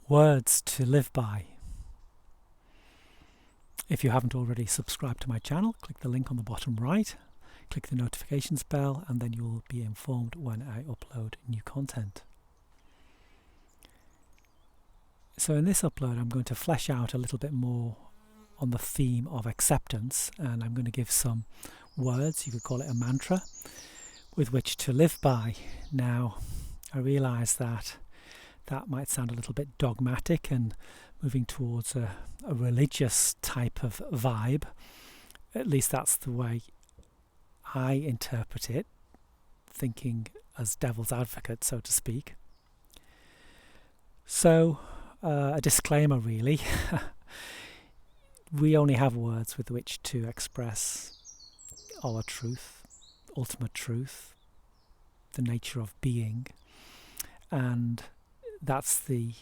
Words to live by. If you haven't already subscribed to my channel, click the link on the bottom right, click the notifications bell, and then you'll be informed when I upload new content. So in this upload I'm going to flesh out a little bit more on the theme of acceptance, and I'm going to give some words, you could call it a mantra, with which to live by. Now, I realise that might sound a little bit dogmatic and moving towards a religious type of vibe. At least that's the way I interpret it, thinking as devil's advocate, so to speak. So, a disclaimer really. We only have words with which to express our truth, ultimate truth, the nature of being, and that's the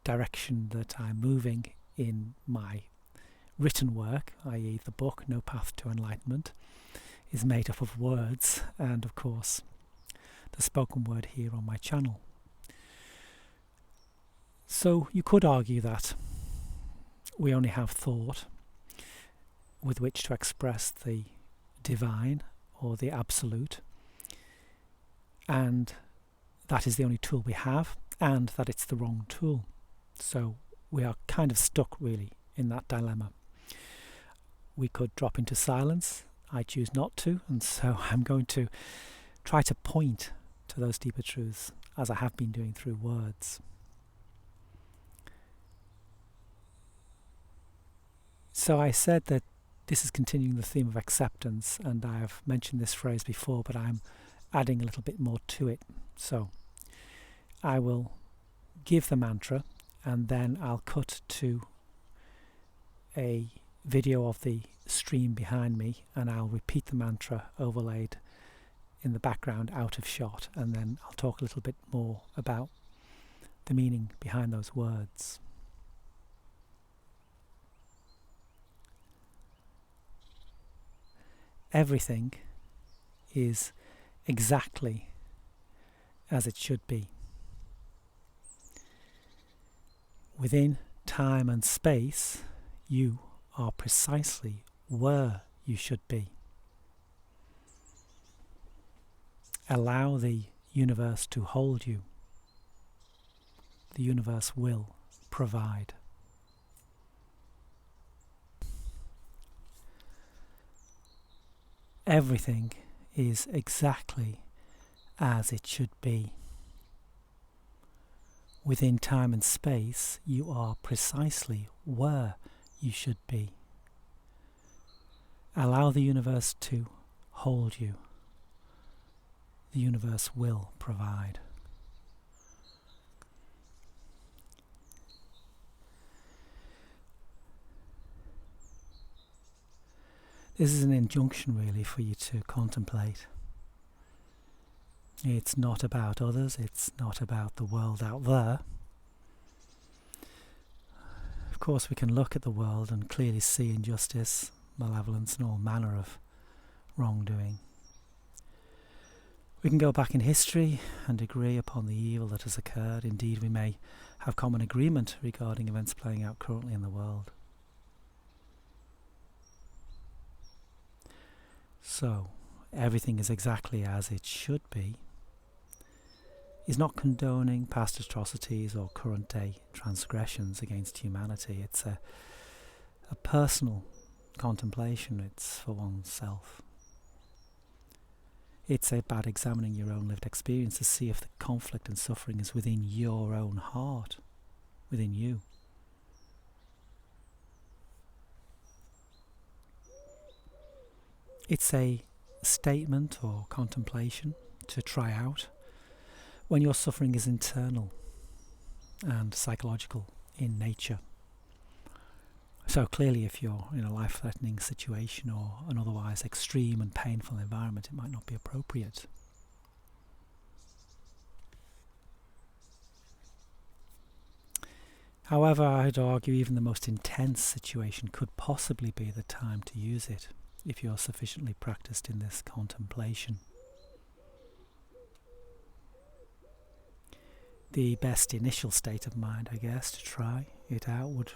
direction that I'm moving in my written work, i.e. the book No Path to Enlightenment is made up of words, and of course the spoken word here on my channel. So you could argue that we only have thought with which to express the divine or the absolute, and that is the only tool we have, and that it's the wrong tool. So we are kind of stuck really in that dilemma. We could drop into silence. I choose not to, and so I'm going to try to point to those deeper truths as I have been doing through words. So I said that this is continuing the theme of acceptance, and I have mentioned this phrase before, but I'm adding a little bit more to it. So I will give the mantra, and then I'll cut to a video of the stream behind me, and I'll repeat the mantra overlaid in the background out of shot, and then I'll talk a little bit more about the meaning behind those words. Everything is exactly as it should be. Within time and space, you are precisely where you should be. Allow the universe to hold you. The universe will provide. Everything is exactly as it should be. Within time and space, you are precisely where you should be. Allow the universe to hold you. The universe will provide. This is an injunction really for you to contemplate. It's not about others, it's not about the world out there. Of course we can look at the world and clearly see injustice, malevolence and all manner of wrongdoing. We can go back in history and agree upon the evil that has occurred. Indeed, we may have common agreement regarding events playing out currently in the world. So, everything is exactly as it should be is not condoning past atrocities or current day transgressions against humanity. It's a personal contemplation. It's for oneself. It's about examining your own lived experience to see if the conflict and suffering is within your own heart, within you. It's a statement or contemplation to try out when your suffering is internal and psychological in nature. So clearly if you're in a life-threatening situation or an otherwise extreme and painful environment, it might not be appropriate. However, I'd argue even the most intense situation could possibly be the time to use it if you're sufficiently practiced in this contemplation. The best initial state of mind, I guess, to try it out would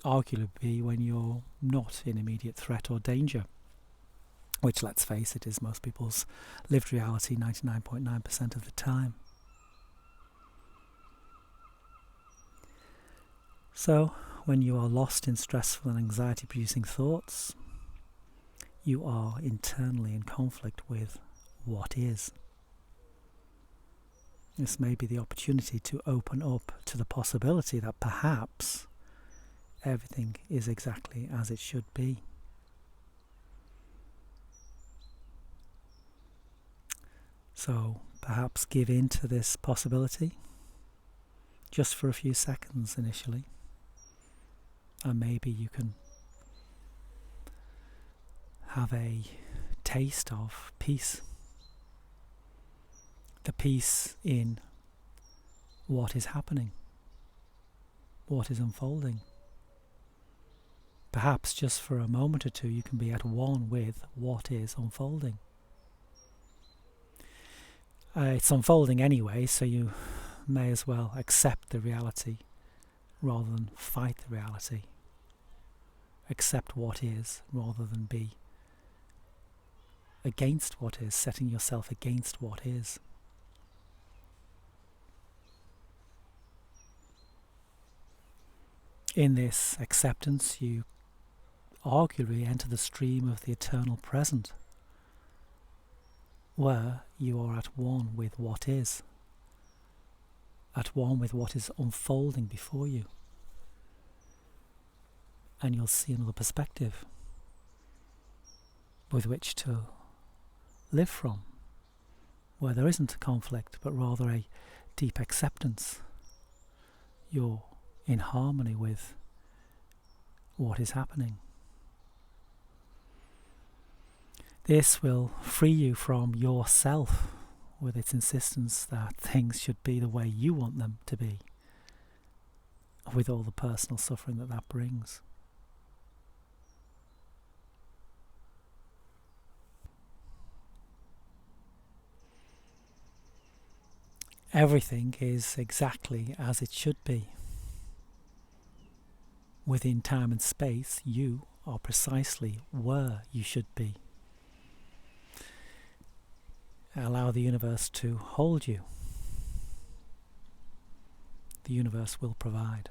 arguably be when you're not in immediate threat or danger, which, let's face it, is most people's lived reality 99.9% of the time. So, when you are lost in stressful and anxiety-producing thoughts, you are internally in conflict with what is. This may be the opportunity to open up to the possibility that perhaps everything is exactly as it should be. So perhaps give in to this possibility just for a few seconds initially, and maybe you can have a taste of peace. The peace in what is happening, what is unfolding. Perhaps just for a moment or two you can be at one with what is unfolding. It's unfolding anyway, so you may as well accept the reality rather than fight the reality. Accept what is rather than be against what is, setting yourself against what is. In this acceptance, you arguably enter the stream of the eternal present, where you are at one with what is, at one with what is unfolding before you. And you'll see another perspective with which to live from, where there isn't a conflict, but rather a deep acceptance. You're in harmony with what is happening. This will free you from yourself, with its insistence that things should be the way you want them to be, with all the personal suffering that that brings. Everything is exactly as it should be. Within time and space, you are precisely where you should be. Allow the universe to hold you. The universe will provide.